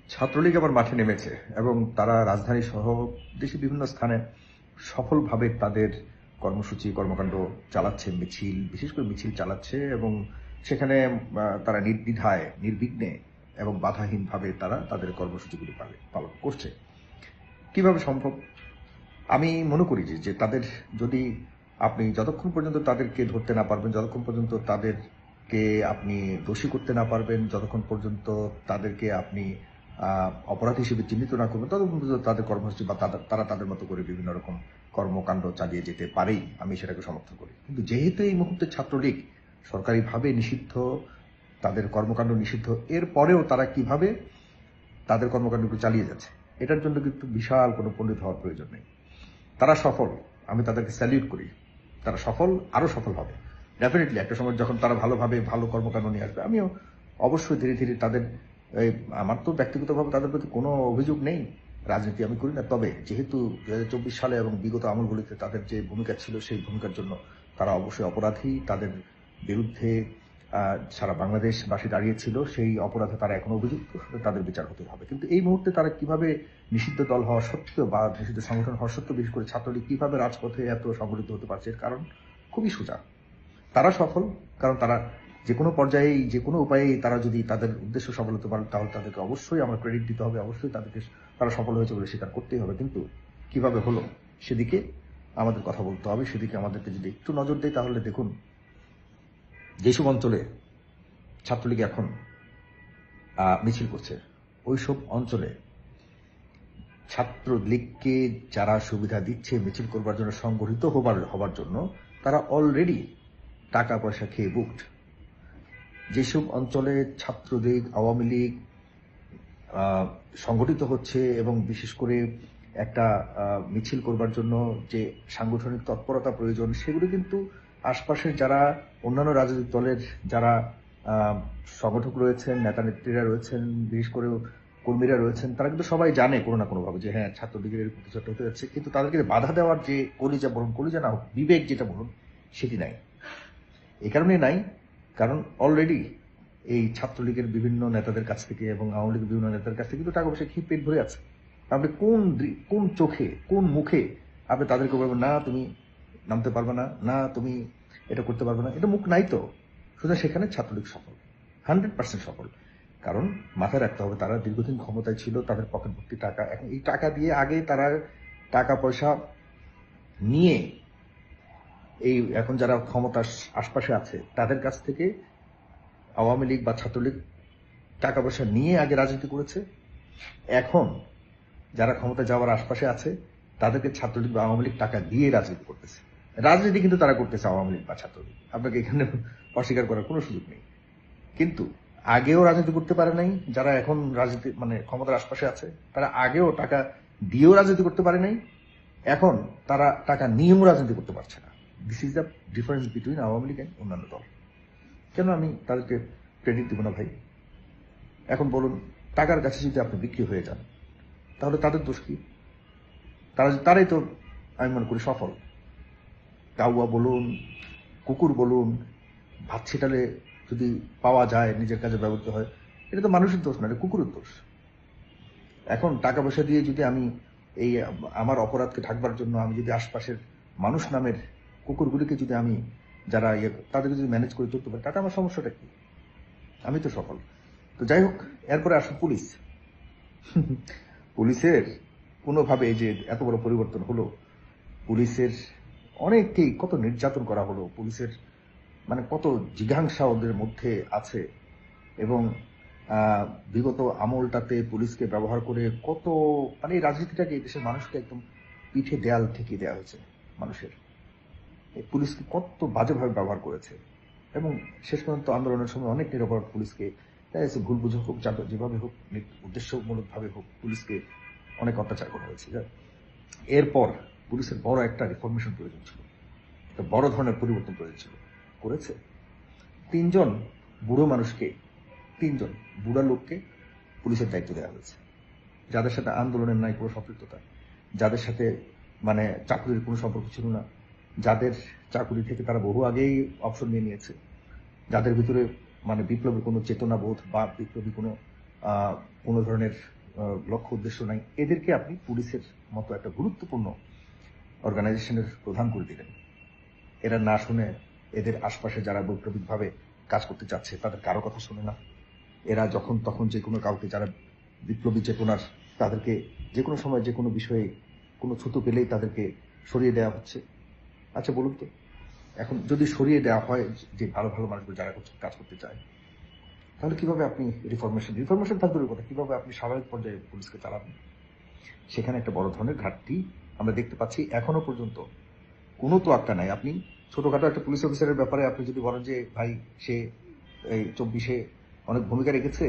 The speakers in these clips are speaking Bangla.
ছাত্রলীগ আবার মাঠে নেমেছে এবং তারা রাজধানী সহ দেশের বিভিন্ন স্থানে সফলভাবে তাদের কর্মসূচি কর্মকাণ্ড চালাচ্ছে, মিছিল বিশেষ করে মিছিল চালাচ্ছে এবং সেখানে তারা নির্দ্বিধায় নির্বিঘ্নে এবং বাধাহীনভাবে তারা তাদের কর্মসূচিগুলি পালন করছে। কিভাবে সম্ভব? আমি মনে করি যে তাদের যদি আপনি যতক্ষণ পর্যন্ত তাদেরকে ধরতে না পারবেন, যতক্ষণ পর্যন্ত তাদেরকে আপনি দোষী করতে না পারবেন, যতক্ষণ পর্যন্ত তাদেরকে আপনি অপরাধ হিসেবে চিহ্নিত না করবেন, ততক্ষণ পর্যন্ত তাদের কর্মসূচি বা তারা তাদের মতো করে বিভিন্ন রকম কর্মকাণ্ড চালিয়ে যেতে পারেই, আমি সেটাকে সমর্থন করি। কিন্তু যেহেতু এই মুহূর্তে ছাত্রলীগ সরকারিভাবে নিষিদ্ধ, তাদের কর্মকাণ্ড নিষিদ্ধ, এরপরেও তারা কিভাবে তাদের কর্মকাণ্ডগুলো চালিয়ে যাচ্ছে, এটার জন্য কিন্তু বিশাল কোনো পণ্ডিত হওয়ার প্রয়োজন নেই। তারা সফল, আমি তাদেরকে স্যালিউট করি। তারা সফল, আরো সফল হবে ডেফিনেটলি। একটা সময় যখন তারা ভালোভাবে ভালো কর্মকাণ্ড নিয়ে আসবে, আমিও অবশ্যই ধীরে ধীরে তাদের, আমার তো ব্যক্তিগতভাবে তাদের প্রতি কোনো অভিযোগ নেই, রাজনীতি আমি করি না। তবে যেহেতু 2024 সালে এবং বিগত আমলগুলিতে তাদের যে ভূমিকা ছিল, সেই ভূমিকার জন্য তারা অবশ্যই অপরাধী। তাদের বিরুদ্ধে সারা বাংলাদেশবাসী দাঁড়িয়েছিল, সেই অপরাধে তারা এখন অভিযুক্ত, তাদের বিচার হতে হবে। কিন্তু এই মুহূর্তে তারা কিভাবে নিষিদ্ধ দল হওয়া সত্ত্বেও বা নিষিদ্ধ সংগঠন হওয়া সত্ত্বেও, বিশেষ করে ছাত্রলীগ কিভাবে রাজপথে এত সংগঠিত হতে পারছে, এর কারণ খুবই সোজা। তারা সফল, কারণ তারা যে কোনো পর্যায়ে যে কোনো উপায়ে তারা যদি তাদের উদ্দেশ্য সফল হতে পারে, তাহলে তাদেরকে অবশ্যই আমরা ক্রেডিট দিতে হবে, অবশ্যই তাদেরকে তারা সফল হয়েছে বলে স্বীকার করতেই হবে। কিন্তু কিভাবে হলো সেদিকে আমাদের কথা বলতে হবে। সেদিকে আমাদেরকে যদি একটু নজর দেয়, তাহলে দেখুন যেসব অঞ্চলে ছাত্রলীগ এখন মিছিল করছে, ওইসব অঞ্চলে ছাত্রলীগকে যারা সুবিধা দিচ্ছে মিছিল করবার জন্য, সংগঠিত হবার জন্য, তারা অলরেডি টাকা পয়সা খেয়ে বুকড। যেসব অঞ্চলে ছাত্রলীগ আওয়ামী লীগ সংগঠিত হচ্ছে এবং বিশেষ করে একটা মিছিল করবার জন্য যে সাংগঠনিক তৎপরতা প্রয়োজন, সেগুলো কিন্তু আশপাশের যারা অন্যান্য রাজনৈতিক দলের যারা সংগঠক রয়েছেন, নেতা নেত্রীরা রয়েছেন, বিশেষ করে কর্মীরা রয়েছেন, তারা কিন্তু সবাই জানে কোনো না কোনোভাবে যে হ্যাঁ, ছাত্রলীগের এরকম কিছু একটা হতে যাচ্ছে। কিন্তু তাদেরকে বাধা দেওয়ার যে কলিজা বলুন, কলিজা না হোক, বিবেক যেটা বলুন, সেটি নাই। এই কারণে নাই, কারণ অলরেডি এই ছাত্রলীগের বিভিন্ন নেতাদের কাছ থেকে এবং আওয়ামী লীগের বিভিন্ন নেতাদের কাছ থেকে কিন্তু টাকা পয়সা খেয়ে পেট ভরে আছে। আপনি কোন চোখে, কোন মুখে আপনি তাদেরকে বলবেন না তুমি নামতে পারবে না, না তুমি এটা করতে পারবে না? এটা মুখ নাই তো। সুতরাং সেখানে ছাত্রলীগ সফল, 100% সফল। কারণ মাথায় রাখতে হবে, তারা দীর্ঘদিন ক্ষমতায় ছিল, তাদের পকেট ভর্তি টাকা। এখন এই টাকা দিয়ে আগে তারা টাকা পয়সা নিয়ে এই এখন যারা ক্ষমতার আশপাশে আছে তাদের কাছ থেকে আওয়ামী লীগ বা ছাত্রলীগ টাকা পয়সা নিয়ে আগে রাজনীতি করেছে। এখন যারা ক্ষমতা যাওয়ার আশপাশে আছে তাদেরকে ছাত্রলীগ বা আওয়ামী লীগ টাকা দিয়ে রাজনীতি করতেছে। রাজনীতি কিন্তু তারা করতেছে আওয়ামী লীগ বা ছাত্রলীগ, আপনাকে এখানে অস্বীকার করার কোনো সুযোগ নেই। কিন্তু আগেও রাজনীতি করতে পারে নাই যারা এখন রাজনীতি মানে ক্ষমতার আশপাশে আছে, তারা আগেও টাকা দিয়েও রাজনীতি করতে পারে নাই, এখন তারা টাকা নিয়েও রাজনীতি করতে পারছে না। This is the difference between Awami League and অন্যান্য দল। কেন আমি তাদেরকে ক্রেডিট দিব না ভাই? এখন বলুন, টাকার কাছে যদি আপনি বিক্রি হয়ে যান, তাহলে তাদের দোষ কি? তারাই তো আমি মনে করি সফল। কাউয়া বলুন, কুকুর বলুন, ভাত ছিটালে যদি পাওয়া যায়, নিজের কাজে ব্যবহৃত হয়, এটা তো মানুষের দোষ না, এটা কুকুরের দোষ। এখন টাকা পয়সা দিয়ে যদি আমি এই আমার অপরাধকে ঢাকবার জন্য আমি যদি আশপাশের মানুষ নামের কুকুরগুলিকে যদি আমি যারা তাদেরকে যদি ম্যানেজ করে চলতে পারি, তাতে আমার সমস্যাটা কি? আমি তো সফল। তো যাই হোক, এরপরে আসুন পুলিশ। পুলিশের কোনোভাবে এই যে এত বড় পরিবর্তন হলো, পুলিশের অনেককেই কত নির্যাতন করা হলো, পুলিশের মানে কত জিঘাংসা ওদের মধ্যে আছে, এবং বিগত আমলটাতে পুলিশকে ব্যবহার করে কত মানে এই রাজনীতিটাকে এই দেশের মানুষকে একদম পিঠে দেয়াল ঠেকিয়ে দেওয়া হয়েছে মানুষের। এই পুলিশকে কত বাজেভাবে ব্যবহার করেছে, এবং শেষ পর্যন্ত আন্দোলনের সময় অনেক নিরপরাধ পুলিশকে ভুল বুঝে হোক, যেভাবে হোক, উদ্দেশ্যমূলক ভাবে হোক, পুলিশকে অনেক অত্যাচার করা হয়েছে। এরপর পুলিশের বড় একটা রিফরমেশন প্রয়োজন ছিল, একটা বড় ধরনের পরিবর্তন প্রয়োজন ছিল, করেছে। তিনজন বুড়া লোককে পুলিশের দায়িত্ব দেওয়া হয়েছে, যাদের সাথে আন্দোলনের নাই কোনো সম্পৃক্ততা, যাদের সাথে মানে চাকুরির কোনো সম্পর্ক ছিল না, যাদের চাকুরি থেকে তারা বহু আগেই অবসর নিয়ে নিয়েছে, যাদের ভিতরে মানে বিপ্লবের কোনো চেতনাবোধ বা বিপ্লবী কোনো কোনো ধরনের লক্ষ্য উদ্দেশ্য নাই, এদেরকে আপনি পুলিশের মতো একটা গুরুত্বপূর্ণ অর্গানাইজেশনের প্রধান করে দিলেন। এরা না শুনে এদের আশপাশে যারা বৈপ্লবিকভাবে কাজ করতে চাচ্ছে তাদের কারো কথা শুনে না। এরা যখন তখন যে কোনো কাউকে যারা বিপ্লবী চেতনার, তাদেরকে যে কোনো সময় যে কোনো বিষয়ে কোনো ছুতো পেলেই তাদেরকে সরিয়ে দেওয়া হচ্ছে। আচ্ছা বলুন তো, এখন যদি সরিয়ে দেওয়া হয় যে ভালো ভালো মানুষগুলো যারা কাজ করতে চায়, তাহলে কিভাবে আপনি রিফরমেশন থাকবে কথা, কিভাবে আপনি স্বাভাবিক পর্যায়ে পুলিশকে চালাবেন? সেখানে একটা বড় ধরনের ঘাটতি আমরা দেখতে পাচ্ছি। এখনো পর্যন্ত কোনো তোয়াক্কা নাই। আপনি ছোটখাটো একটা পুলিশ অফিসারের ব্যাপারে আপনি যদি বলেন যে ভাই সে এই 24-এ অনেক ভূমিকা রেখেছে,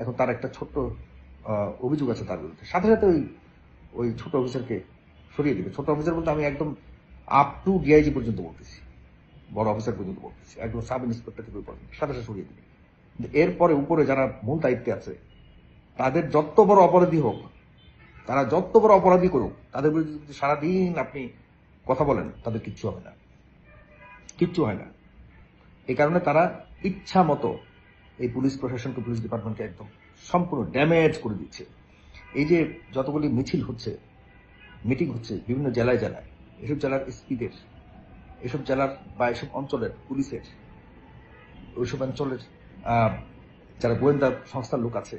এখন তার একটা ছোট্ট অভিযোগ আছে তার বিরুদ্ধে, সাথে সাথে ওই ছোট অফিসারকে সরিয়ে দিবে। ছোট অফিসার বলতে আমি একদম আপ টু ডিআইজি পর্যন্ত বলতেছি, বড় অফিসার পর্যন্ত বলতেছি, একদম সাব ইন্সপেক্টর থেকে পর্যন্ত সাথে সাথে সরিয়ে দিবে। এরপরে উপরে যারা মূল দায়িত্বে আছে তাদের যত বড় অপরাধী হোক, তারা যত বড় অপরাধী করুক, তাদের বিরুদ্ধে যদি সারাদিন আপনি কথা বলেন তাদের কিচ্ছু হবে না, কিচ্ছু হয় না। এই কারণে তারা ইচ্ছা মতো এই পুলিশ প্রশাসনকে, পুলিশ ডিপার্টমেন্টকে একদম সম্পূর্ণ ড্যামেজ করে দিচ্ছে। এই যে যতগুলি মিছিল হচ্ছে, মিটিং হচ্ছে বিভিন্ন জেলায় জেলায়, এসব জেলার এসপিদের, এসব জেলার বা এসব অঞ্চলের পুলিশের, ওইসব অঞ্চলের যারা গোয়েন্দা সংস্থার লোক আছে,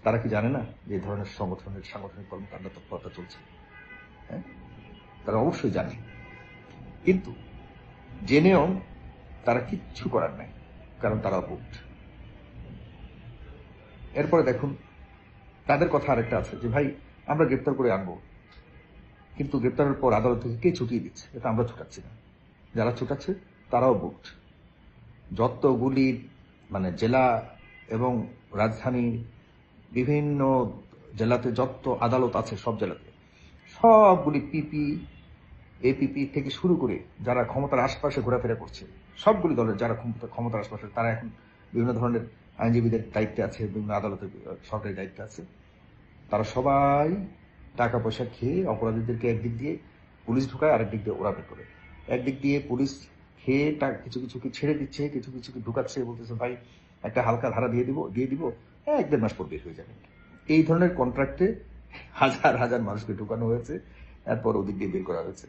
তারা কি জানে না যে এই ধরনের সাংগঠনিক কর্মকাণ্ড তৎপরতা চলছে? হ্যাঁ, তারা অবশ্যই জানে, কিন্তু জেনেও তারা কিচ্ছু করার নাই, কারণ তারা অবুঝ। এরপরে দেখুন তাদের কথা আরেকটা আছে যে ভাই আমরা গ্রেপ্তার করে আনবো, কিন্তু গ্রেপ্তারের পর আদালত থেকে কে ছুটিয়ে দিচ্ছে? এটা আমরা ছুটাচ্ছি না, যারা ছুটাচ্ছে তারাও বুকড। যতগুলি মানে জেলা এবং রাজধানী, বিভিন্ন জেলাতে যত আদালত আছে সব জেলাতে সবগুলি পিপি, এপিপি থেকে শুরু করে যারা ক্ষমতার আশপাশে ঘোরাফেরা করছে, সবগুলি দলের যারা ক্ষমতার আশপাশে, তারা এখন বিভিন্ন ধরনের আইনজীবীদের দায়িত্বে আছে, বিভিন্ন আদালতের সরকারি দায়িত্বে আছে, তারা সবাই টাকা পয়সা খেয়ে অপরাধীদেরকে একদিক দিয়ে পুলিশ ঢুকায়, আরেক দিক দিয়ে ওরা বের করে। একদিক দিয়ে পুলিশ খেয়ে কিছু কিছুকে ছেড়ে দিচ্ছে, কিছু কিছুকে ঢুকাচ্ছে, বলতেছে ভাই একটা হালকা ধারা দিয়ে দিব, 1-1.5 মাস পর বের হয়ে যাবে। এই ধরনের কন্ট্রাক্টে হাজার হাজার মানুষকে ঢুকানো হয়েছে, এরপর ওদিক দিয়ে বের করা হয়েছে।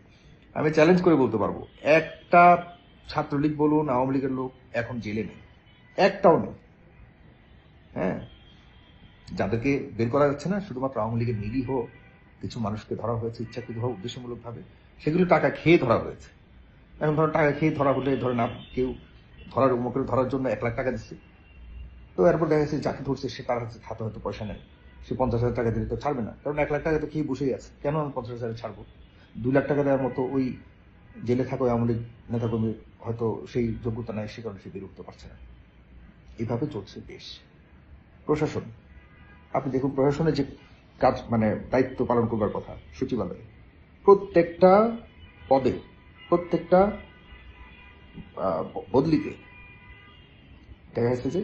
আমি চ্যালেঞ্জ করে বলতে পারবো, একটা ছাত্রলীগ বলুন, আওয়ামী লীগের লোক এখন জেলে নেই, একটাও নেই। হ্যাঁ, যাদেরকে বের করা যাচ্ছে না শুধুমাত্র আওয়ামী লীগের নিরীহ কিছু মানুষকে ধরা হয়েছে ইচ্ছাকৃতভাবে, উদ্দেশ্যমূলকভাবে, সেগুলো টাকা খেয়ে ধরা হয়েছে। এখন ধরো টাকা খেয়ে ধরা হলে ধরেন কেউ ধরার জন্য 1 লাখ টাকা দিচ্ছে, তো এরপর দেখা যাচ্ছে যাকে ধরছে সে তার হাতে হয়তো পয়সা নেই, সে 50,000 টাকা দিলে তো ছাড়বে না, কারণ 1 লাখ টাকা তো খেয়ে বসেই আছে, কেন আমি 50,000 ছাড়বো? 2 লাখ টাকা দেওয়ার মতো ওই জেলে থাকা আওয়ামী লীগ নেতাকর্মী হয়তো সেই যোগ্যতা নাই, সে কারণে সে বের উঠতে পারছে না। এইভাবে চলছে দেশ। প্রশাসন, আপনি দেখুন প্রশাসনের যে কাজ মানে দায়িত্ব পালন করবার কথা সচিবালয়ে, প্রত্যেকটা পদে, প্রত্যেকটা বদলিতে দেখা যাচ্ছে যে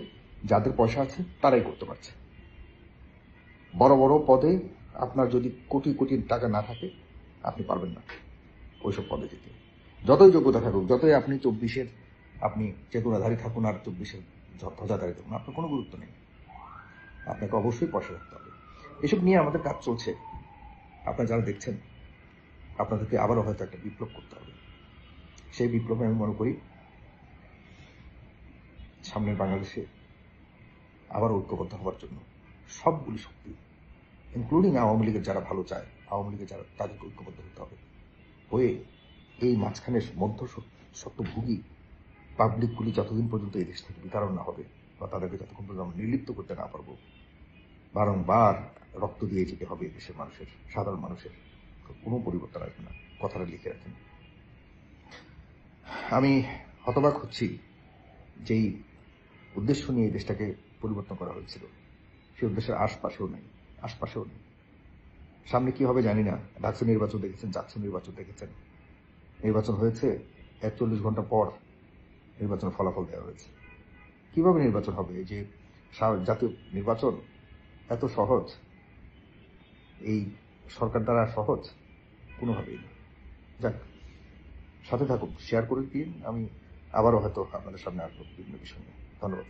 যাদের পয়সা আছে তারাই করতে পারছে। বড় বড় পদে আপনার যদি কোটি কোটি টাকা না থাকে আপনি পারবেন না ওইসব পদে যেতে, যতই যোগ্যতা থাকুক, যতই আপনি 24-এর আপনি চেতনাধারী থাকুন আর 24-এর ধ্বজাধারী থাকুন, আপনার কোনো গুরুত্ব নেই। আপনাকে অবশ্যই পয়সা রাখতে হবে। এসব নিয়ে আমাদের কাজ চলছে। আপনারা যারা দেখছেন, আপনাদেরকে আবারও হয়তো একটা বিপ্লব করতে হবে। সেই বিপ্লবে আমি মনে করি সামনের বাংলাদেশে আবার ঐক্যবদ্ধ হওয়ার জন্য সবগুলি শক্তি, ইনক্লুডিং আওয়ামী লীগের যারা ভালো চায়, আওয়ামী লীগের যারা, তাদেরকে ঐক্যবদ্ধ হতে হবে, হয়ে এই মাঝখানের মধ্যস্বত্বভোগী পাবলিকগুলি যতদিন পর্যন্ত এই দেশ থেকে বিতাড়ন না হবে, বা তাদেরকে যতক্ষণ পর্যন্ত আমরা নির্লিপ্ত করতে না পারবো, বারংবার রক্ত দিয়ে যেতে হবে দেশের মানুষের, সাধারণ মানুষের, কোনো পরিবর্তন আসবে না। কথাটা লিখে রাখেন। আমি হতবাক হচ্ছি যেই উদ্দেশ্য নিয়ে এই দেশটাকে পরিবর্তন করা হয়েছিল, সেই উদ্দেশ্যের আশপাশেও নেই। সামনে কি হবে জানি না। ডাকসু নির্বাচন দেখেছেন, জাকসু নির্বাচন দেখেছেন, নির্বাচন হয়েছে 41 ঘন্টা পর নির্বাচনের ফলাফল দেওয়া হয়েছে। কিভাবে নির্বাচন হবে? এই যে জাতীয় নির্বাচন এত সহজ, এই সরকার দ্বারা সহজ কোনোভাবেই না। যাক, সাথে থাকুন, শেয়ার করে দিন। আমি আবারও হয়তো আপনাদের সামনে আসবো বিভিন্ন বিষয় নিয়ে। ধন্যবাদ।